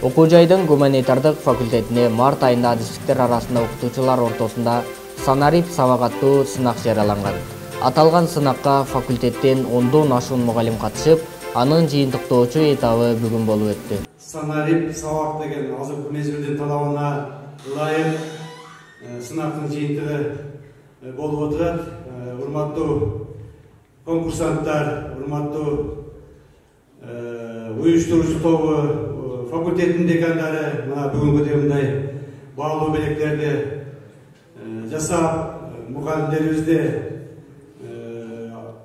Окуу жайдын гуманитардык факультетине март айында адистиктер арасында окутуучулар ортосунда санарип сабак аттуу сынак жарыяланган. Аталган сынакка факультеттен 10дон ашуун мугалим катышып, анын жыйынтыктоочу этабы бүгүн болуп өттү. Санарип сабак деген азыркы мезгилдин талабына ылайык сынактын жыйынтыгы болуп отурат. Урматтуу конкурсанттар, урматтуу уюштуруучу тобу, факультеттин декандары мына бүгүнкү мындай баалуу белектерди жасап, мугалимдерибизди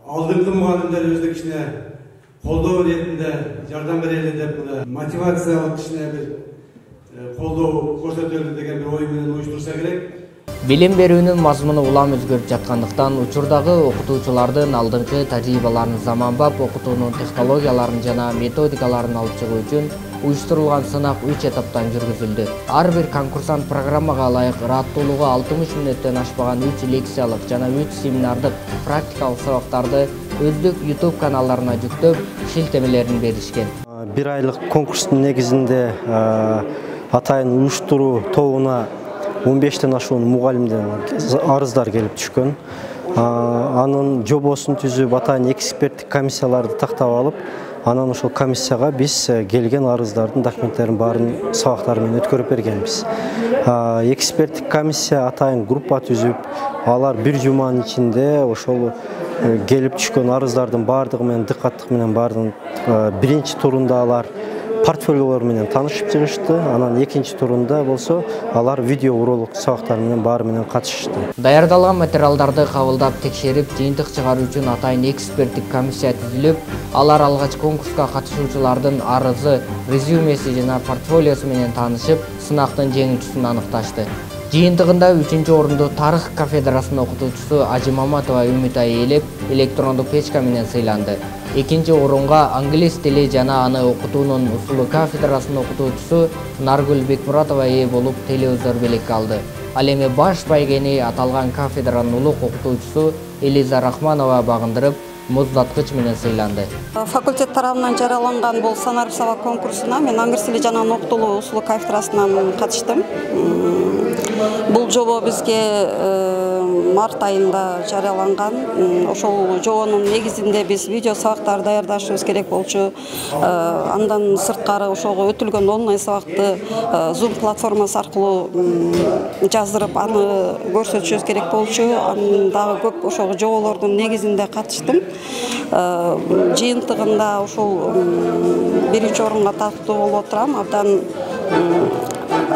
алдыңкы мугалимдерибизди кичине колдоо иретинде жардам берели деп мына мотивациялык кичине бир колдоо көрсөтөлү деген бир ой менен уюштурса керек. Билим берүүнүн мазмуну улам өзгөрүп жаткандыктан учурдагы окутуучулардын алдыңкы тажрыйбаларын заманбап окутуунун технологияларын жана методикаларын алып чыгуу үчүн уюштурулган сынак 3 этаптан жүргүзүлдү. Ар бир конкурсант программага ылайык ыраттуулугу 60 мүнөттөн ашпаган 3 лекциялык жана 3 семинардык практикалык сабактарды өздүк YouTube каналдарына жүктөп, шилтемелерин беришкен. Bir айлык конкурстун негизинде атайын уюштуруу тобуна 15тен ашуун мугалимден арыздар келип түшкөн. Анын жобосун түзүп, атайын эксперттик комиссияларды тактап алып, анан ошол комиссияга биз келген арыздардын документтерин баарын сабактары менен өткөрүп бергенбиз. Эксперттик комиссия атайын группа түзүп, алар бир жуманын ичинде ошол келип түшкөн арыздардын баардыгы менен дыккаттык менен баардыгын биринчи турунда алар портфолиолор менен таанышып чыгышты. Анан экинчи турунда болсо алар видео уролук сабактар менен баары менен катышышты. Даярдалган материалдарды кабылдап текшерип, жыйынтык чыгаруу үчүн атайын эксперттик комиссия түзүлүп, алар алгач конкурска катышуучулардын арызы, резюмеси жана портфолиосу менен таанышып, сынактын жеңүүчүсүн аныкташты. Жыйынтыгында 3-чү орунду тарых кафедрасынын окутуучусу Ажимаматова Үмүт ээлеп, электрондук печка менен сыйланды. Экинчи орунга англис тили жана аны окутуунун усулу кафедрасынын окутуучусу Наргүл Бекмуратова ээ болуп, телеөзөр белекке алды. Ал эми баш байгени аталган кафедранын улук окутуучусу Элиза Рахманова багындырып, муздаткыч менен сыйланды. Факультет тарабынан жарыяланган бул санарип сабак конкурсуна мен англис тили жана аны окутуулуу усулу кафедрасынан катыштым. Бул жобо бизге март айында жарыяланган. Ошол жобонун негизинде биз видео сабактар даярдашыбыз керек болчу. Андан сырткары ошого өтүлгөн онлайн сабакты Zoom платформасы аркылуу жаздырып, аны көрсөтүшүбүз керек болчу. Андагы көп ошол жоболордун негизинде катыштым. Жыйынтыгында ошол биринчи орунга тартуу болуп отурам.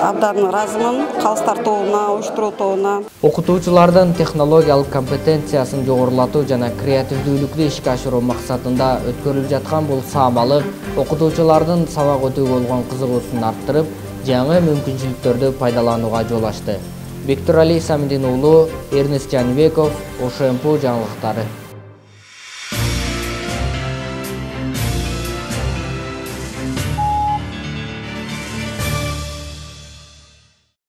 Абдан ыраазымын калыстар тобуна, уюштуруу тобуна. Окутуучулардын технологиялык компетенциясын жогорулатуу жана креативдүүлүктү ишке ашыруу максатында өткөрүлүп жаткан бул саамалык окутуучулардын сабак өтүүгө болгон кызыгуусун арттырып, жаңы мүмкүнчүлүктөрдү пайдаланууга жол ачты. Бектурали Самидин уулу, Эрнест Жаныбеков, ОШМП жаңылыктары.